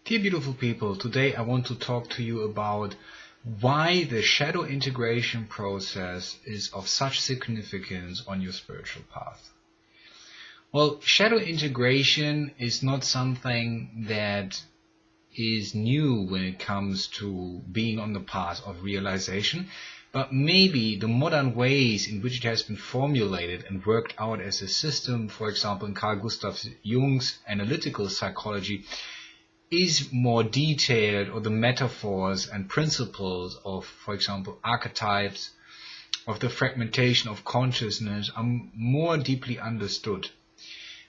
Dear beautiful people, today I want to talk to you about why the shadow integration process is of such significance on your spiritual path. Well, shadow integration is not something that is new when it comes to being on the path of realization, but maybe the modern ways in which it has been formulated and worked out as a system, for example in Carl Gustav Jung's analytical psychology, is more detailed, or the metaphors and principles of, for example, archetypes, of the fragmentation of consciousness are more deeply understood.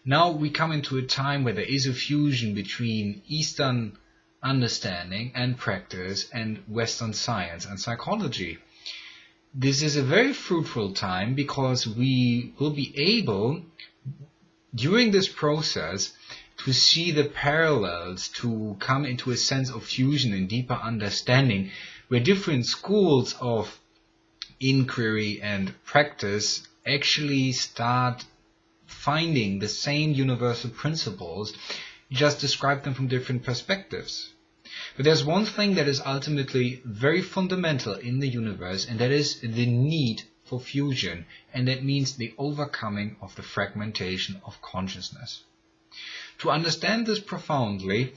Now we come into a time where there is a fusion between Eastern understanding and practice and Western science and psychology. This is a very fruitful time because we will be able, during this process, to see the parallels, to come into a sense of fusion and deeper understanding, where different schools of inquiry and practice actually start finding the same universal principles, just describe them from different perspectives. But there's one thing that is ultimately very fundamental in the universe, and that is the need for fusion, and that means the overcoming of the fragmentation of consciousness. To understand this profoundly,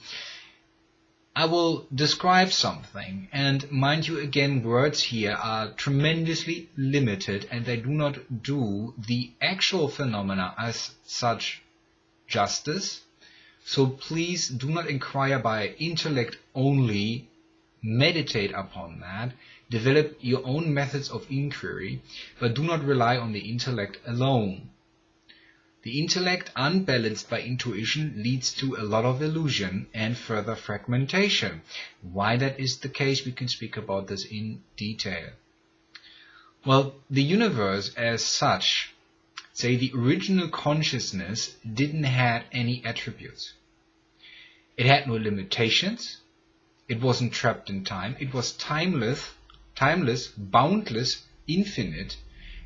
I will describe something, and mind you again, words here are tremendously limited and they do not do the actual phenomena as such justice. So please do not inquire by intellect only, meditate upon that, develop your own methods of inquiry, but do not rely on the intellect alone. The intellect, unbalanced by intuition, leads to a lot of illusion and further fragmentation. Why that is the case, we can speak about this in detail. Well, the universe as such, say the original consciousness, didn't have any attributes. It had no limitations. It wasn't trapped in time. It was timeless, boundless, infinite.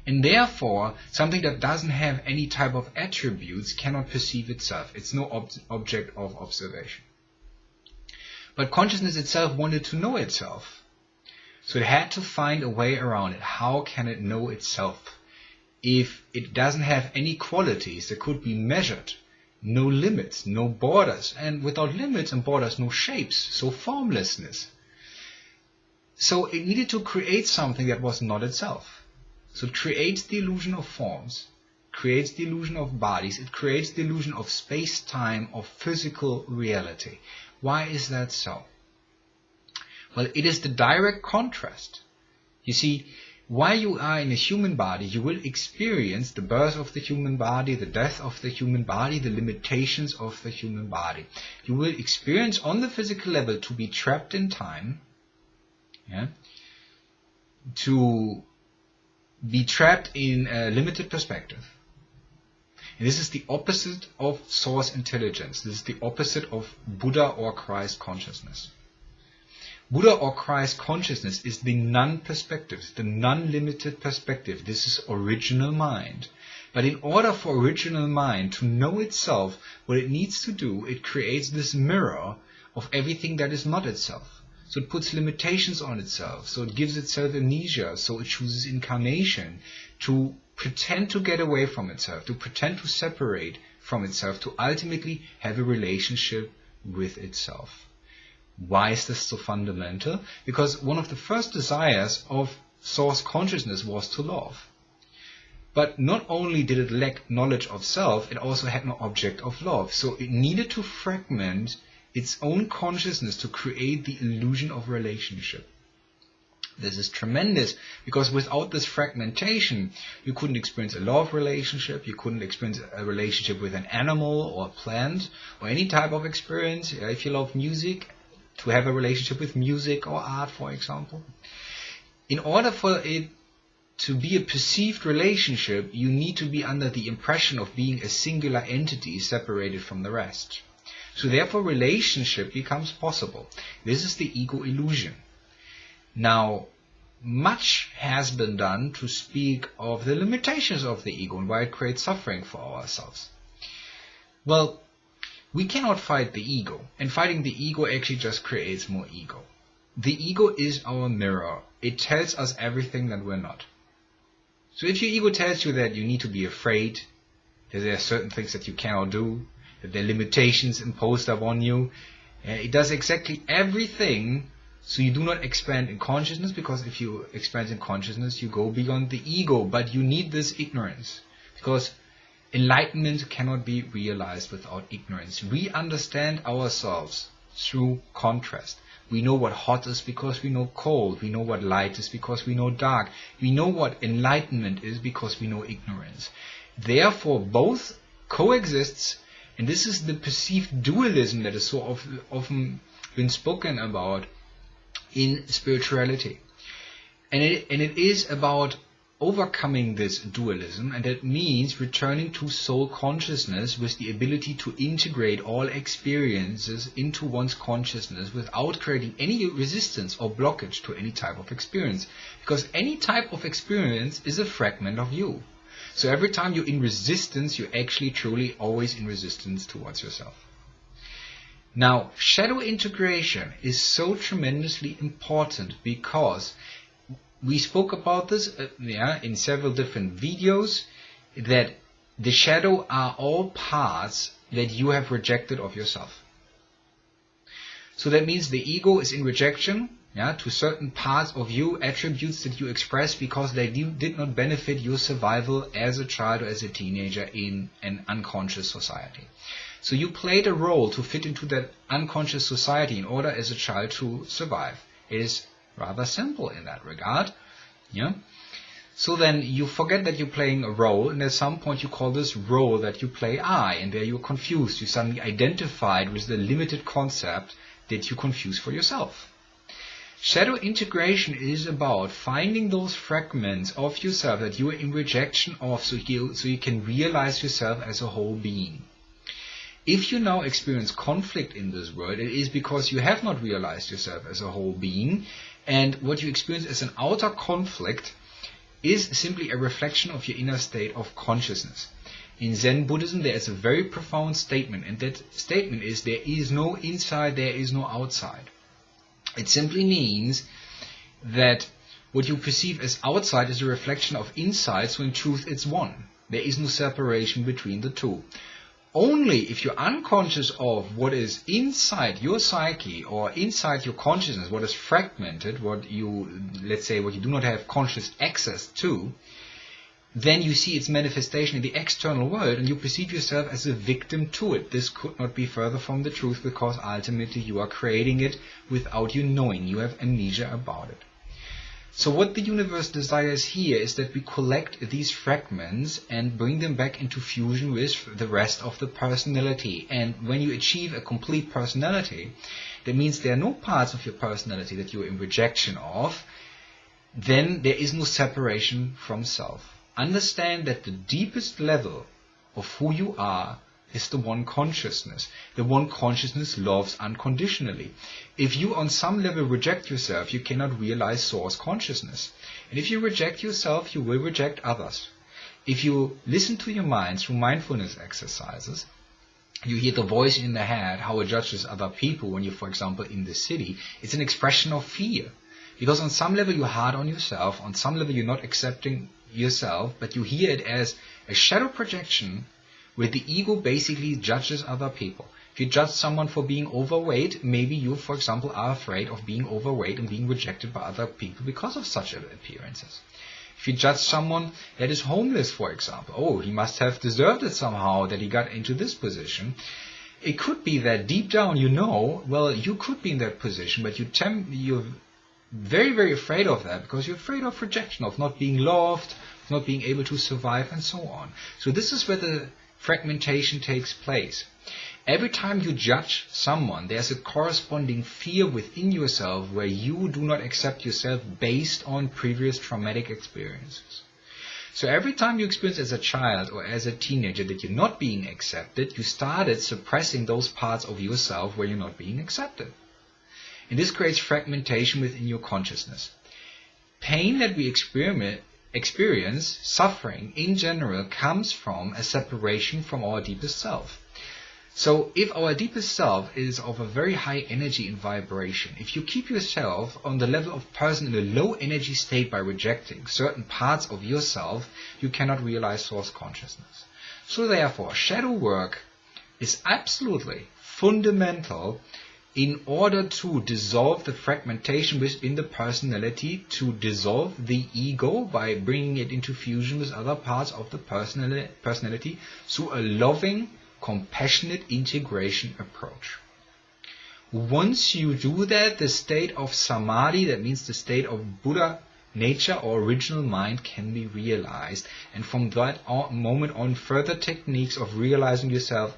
And therefore, something that doesn't have any type of attributes cannot perceive itself. It's no object of observation. But consciousness itself wanted to know itself. So it had to find a way around it. How can it know itself? If it doesn't have any qualities that could be measured, no limits, no borders, and without limits and borders, no shapes, so formlessness. So it needed to create something that was not itself. So it creates the illusion of forms, creates the illusion of bodies, it creates the illusion of space-time, of physical reality. Why is that so? Well, it is the direct contrast. You see, while you are in a human body, you will experience the birth of the human body, the death of the human body, the limitations of the human body. You will experience on the physical level to be trapped in time, to be trapped in a limited perspective. And this is the opposite of source intelligence. This is the opposite of Buddha or Christ consciousness. Buddha or Christ consciousness is the non-perspective, the non-limited perspective. This is original mind. But in order for original mind to know itself, what it needs to do, it creates this mirror of everything that is not itself. So it puts limitations on itself, so it gives itself amnesia, so it chooses incarnation to pretend to get away from itself, to pretend to separate from itself, to ultimately have a relationship with itself. Why is this so fundamental? Because one of the first desires of source consciousness was to love. But not only did it lack knowledge of self, it also had no object of love. So it needed to fragment its own consciousness to create the illusion of relationship. This is tremendous, because without this fragmentation, you couldn't experience a love relationship, you couldn't experience a relationship with an animal or a plant, or any type of experience. If you love music, to have a relationship with music or art, for example. In order for it to be a perceived relationship, you need to be under the impression of being a singular entity separated from the rest. So therefore relationship becomes possible. This is the ego illusion. Now, much has been done to speak of the limitations of the ego and why it creates suffering for ourselves. Well, we cannot fight the ego, and fighting the ego actually just creates more ego. The ego is our mirror. It tells us everything that we're not. So if your ego tells you that you need to be afraid, that there are certain things that you cannot do, that there are limitations imposed upon you, it does exactly everything so you do not expand in consciousness, because if you expand in consciousness, you go beyond the ego. But you need this ignorance, because enlightenment cannot be realized without ignorance. We understand ourselves through contrast. We know what hot is because we know cold. We know what light is because we know dark. We know what enlightenment is because we know ignorance. Therefore, both coexists, and this is the perceived dualism that is so often been spoken about in spirituality. And it is about overcoming this dualism, and that means returning to soul consciousness with the ability to integrate all experiences into one's consciousness without creating any resistance or blockage to any type of experience. Because any type of experience is a fragment of you. So every time you're in resistance, you're actually truly always in resistance towards yourself. Now, shadow integration is so tremendously important because we spoke about this in several different videos, that the shadow are all parts that you have rejected of yourself. So that means the ego is in rejection to certain parts of you, attributes that you express because they did not benefit your survival as a child or as a teenager in an unconscious society. So you played a role to fit into that unconscious society in order as a child to survive. It is rather simple in that regard. So then you forget that you're playing a role, and at some point you call this role that you play I, and there you're confused. You suddenly identified with the limited concept that you confuse for yourself. Shadow integration is about finding those fragments of yourself that you are in rejection of, so you can realize yourself as a whole being. If you now experience conflict in this world, it is because you have not realized yourself as a whole being, and what you experience as an outer conflict is simply a reflection of your inner state of consciousness. In Zen Buddhism, there is a very profound statement, and that statement is: there is no inside, there is no outside. It simply means that what you perceive as outside is a reflection of inside, so in truth it's one. There is no separation between the two. Only if you're unconscious of what is inside your psyche or inside your consciousness, what is fragmented, what you do not have conscious access to, then you see its manifestation in the external world and you perceive yourself as a victim to it. This could not be further from the truth, because ultimately you are creating it without you knowing. You have amnesia about it. So what the universe desires here is that we collect these fragments and bring them back into fusion with the rest of the personality. And when you achieve a complete personality, that means there are no parts of your personality that you are in rejection of, then there is no separation from self. Understand that the deepest level of who you are is the one consciousness. The one consciousness loves unconditionally. If you on some level reject yourself, you cannot realize source consciousness. And if you reject yourself, you will reject others. If you listen to your mind through mindfulness exercises, you hear the voice in the head, how it judges other people when you're, for example, in the city. It's an expression of fear. Because on some level you're hard on yourself, on some level you're not accepting yourself, but you hear it as a shadow projection where the ego basically judges other people. If you judge someone for being overweight, maybe you, for example, are afraid of being overweight and being rejected by other people because of such appearances. If you judge someone that is homeless, for example, oh, he must have deserved it somehow that he got into this position. It could be that deep down you know, well, you could be in that position, but you're very, very afraid of that because you're afraid of rejection, of not being loved, of not being able to survive, and so on. So this is where the fragmentation takes place. Every time you judge someone, there's a corresponding fear within yourself where you do not accept yourself based on previous traumatic experiences. So every time you experience as a child or as a teenager that you're not being accepted, you started suppressing those parts of yourself where you're not being accepted. And this creates fragmentation within your consciousness. Pain that we experience, suffering in general, comes from a separation from our deepest self. So if our deepest self is of a very high energy and vibration, if you keep yourself on the level of person in a low energy state by rejecting certain parts of yourself, you cannot realize source consciousness. So therefore, shadow work is absolutely fundamental in order to dissolve the fragmentation within the personality, to dissolve the ego by bringing it into fusion with other parts of the personality through a loving, compassionate integration approach. Once you do that, the state of samadhi, that means the state of Buddha nature or original mind, can be realized. And from that moment on, further techniques of realizing yourself,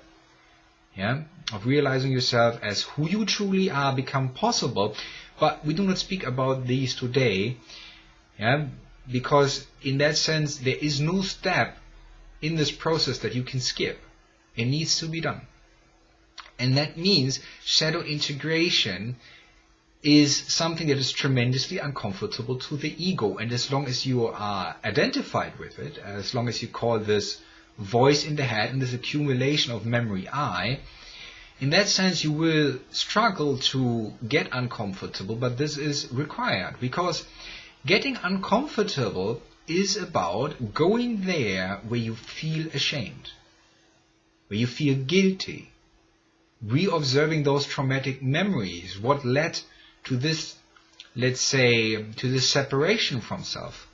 as who you truly are, become possible. But we do not speak about these today, because in that sense there is no step in this process that you can skip. It needs to be done. And that means shadow integration is something that is tremendously uncomfortable to the ego. And as long as you are identified with it, as long as you call this voice in the head and this accumulation of memory I, in that sense you will struggle to get uncomfortable, but this is required, because getting uncomfortable is about going there where you feel ashamed, where you feel guilty, re-observing those traumatic memories, what led to this, let's say, to this separation from self.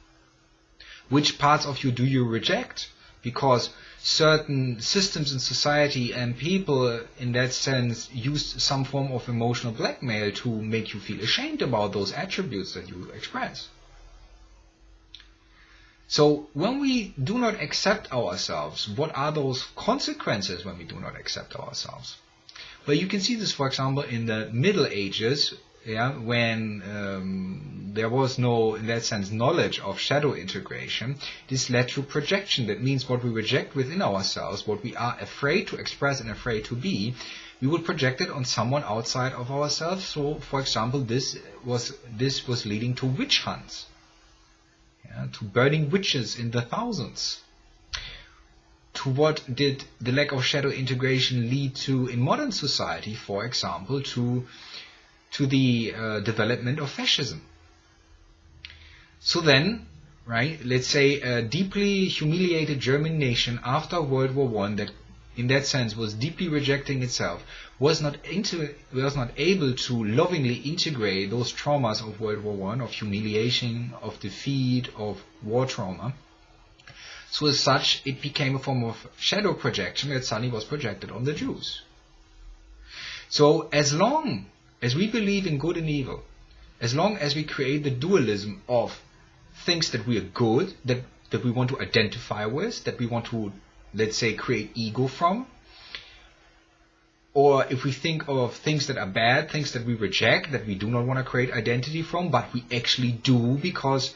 Which parts of you do you reject? Because certain systems in society and people, in that sense, use some form of emotional blackmail to make you feel ashamed about those attributes that you express. So when we do not accept ourselves, what are those consequences when we do not accept ourselves? Well, you can see this, for example, in the Middle Ages, when there was no, in that sense, knowledge of shadow integration. This led to projection. That means what we reject within ourselves, what we are afraid to express and afraid to be, we would project it on someone outside of ourselves. So, for example, this was leading to witch hunts, to burning witches in the thousands. To what did the lack of shadow integration lead to in modern society? For example, to the development of fascism. So then, let's say a deeply humiliated German nation after World War I, that in that sense was deeply rejecting itself, was not able to lovingly integrate those traumas of World War I, of humiliation, of defeat, of war trauma. So as such, it became a form of shadow projection that suddenly was projected on the Jews. So as long as we believe in good and evil, as long as we create the dualism of things that we are good, that we want to identify with, that we want to, let's say, create ego from, or if we think of things that are bad, things that we reject, that we do not want to create identity from, but we actually do, because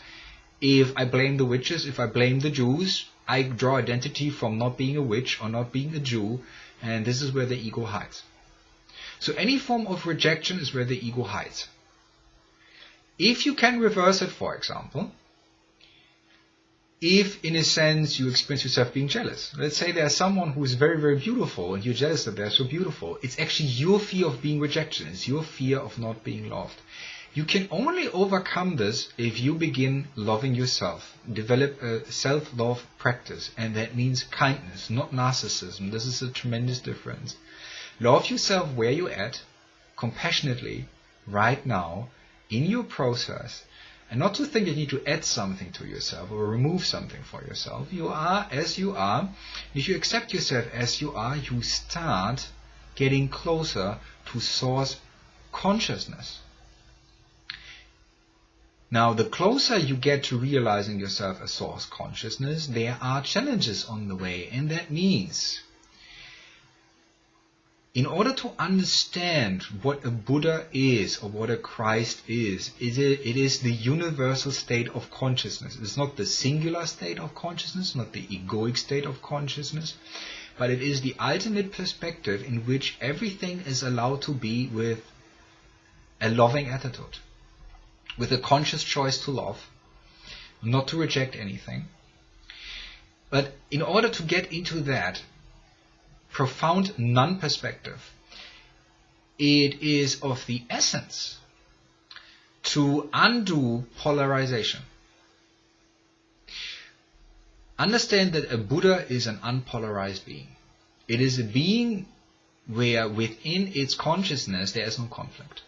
if I blame the witches, if I blame the Jews, I draw identity from not being a witch or not being a Jew, and this is where the ego hides. So any form of rejection is where the ego hides. If you can reverse it, for example, if in a sense you experience yourself being jealous. Let's say there's someone who is very, very beautiful and you're jealous that they're so beautiful. It's actually your fear of being rejected. It's your fear of not being loved. You can only overcome this if you begin loving yourself, develop a self-love practice, and that means kindness, not narcissism. This is a tremendous difference. Love yourself where you're at, compassionately, right now, in your process, and not to think you need to add something to yourself or remove something for yourself. You are as you are. If you accept yourself as you are, you start getting closer to source consciousness. Now, the closer you get to realizing yourself as source consciousness, there are challenges on the way, and that means in order to understand what a Buddha is or what a Christ is, it is the universal state of consciousness. It's not the singular state of consciousness, not the egoic state of consciousness, but it is the ultimate perspective in which everything is allowed to be with a loving attitude, with a conscious choice to love, not to reject anything. But in order to get into that profound non-perspective, it is of the essence to undo polarization. Understand that a Buddha is an unpolarized being. It is a being where within its consciousness there is no conflict.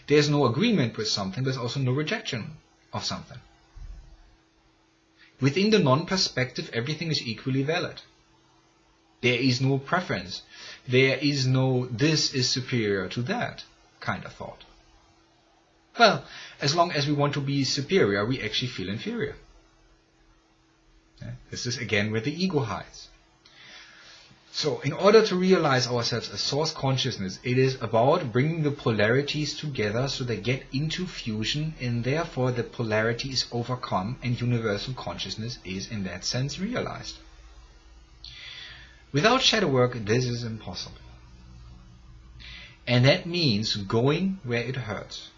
There is no agreement with something, there's also no rejection of something. Within the non-perspective, everything is equally valid. There is no preference. There is no this is superior to that kind of thought. Well, as long as we want to be superior, we actually feel inferior. This is again where the ego hides. So in order to realize ourselves as source consciousness, it is about bringing the polarities together so they get into fusion, and therefore the polarity is overcome and universal consciousness is in that sense realized. Without shadow work, this is impossible. And that means going where it hurts.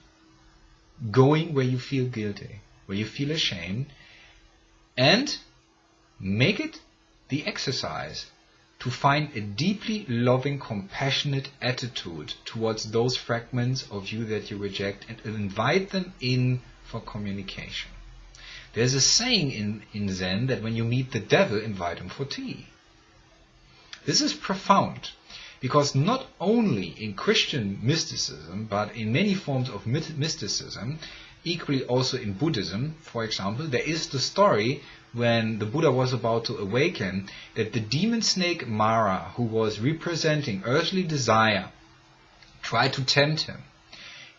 Going where you feel guilty, where you feel ashamed, and make it the exercise to find a deeply loving, compassionate attitude towards those fragments of you that you reject and invite them in for communication. There's a saying in Zen that when you meet the devil, invite him for tea. This is profound, because not only in Christian mysticism, but in many forms of mysticism, equally also in Buddhism, for example, there is the story when the Buddha was about to awaken, that the demon snake Mara, who was representing earthly desire, tried to tempt him.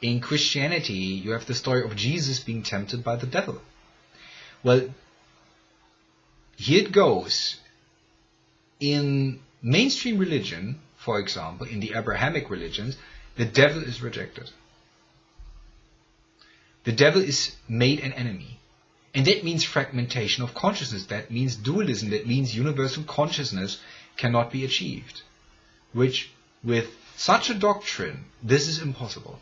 In Christianity, you have the story of Jesus being tempted by the devil. Well, here it goes. In mainstream religion, for example, in the Abrahamic religions, the devil is rejected. The devil is made an enemy. And that means fragmentation of consciousness. That means dualism. That means universal consciousness cannot be achieved. Which, with such a doctrine, this is impossible.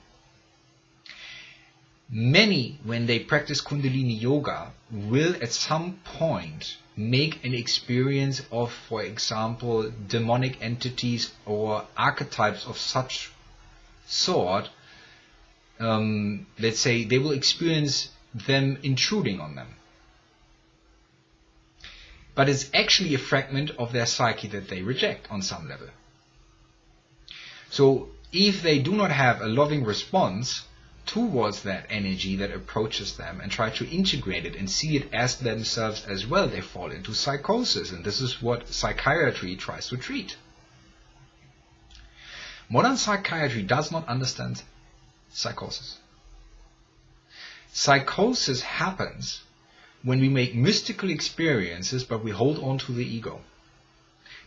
Many, when they practice Kundalini Yoga, will at some point make an experience of, for example, demonic entities or archetypes of such sort. Let's say they will experience them intruding on them. But it's actually a fragment of their psyche that they reject on some level. So if they do not have a loving response towards that energy that approaches them and try to integrate it and see it as themselves as well, they fall into psychosis, and this is what psychiatry tries to treat. Modern psychiatry does not understand psychosis. Psychosis happens when we make mystical experiences but we hold on to the ego.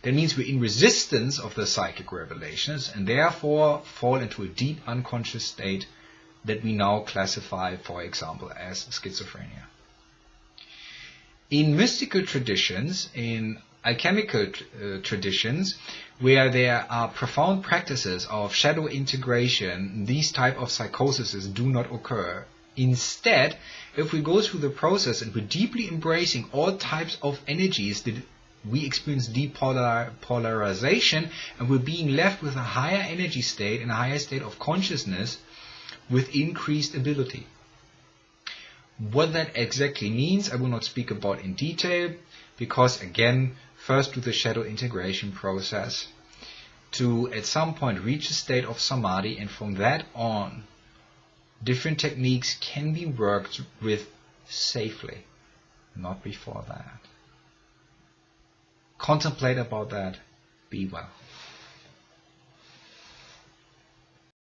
That means we're in resistance of the psychic revelations and therefore fall into a deep unconscious state that we now classify, for example, as schizophrenia. In mystical traditions, in alchemical traditions, where there are profound practices of shadow integration, these type of psychoses do not occur. Instead, if we go through the process and we're deeply embracing all types of energies, that we experience depolarization, and we're being left with a higher energy state and a higher state of consciousness with increased ability. What that exactly means, I will not speak about in detail, because again, first do the shadow integration process to at some point reach a state of samadhi, and from that on, different techniques can be worked with safely, not before that. Contemplate about that. Be well.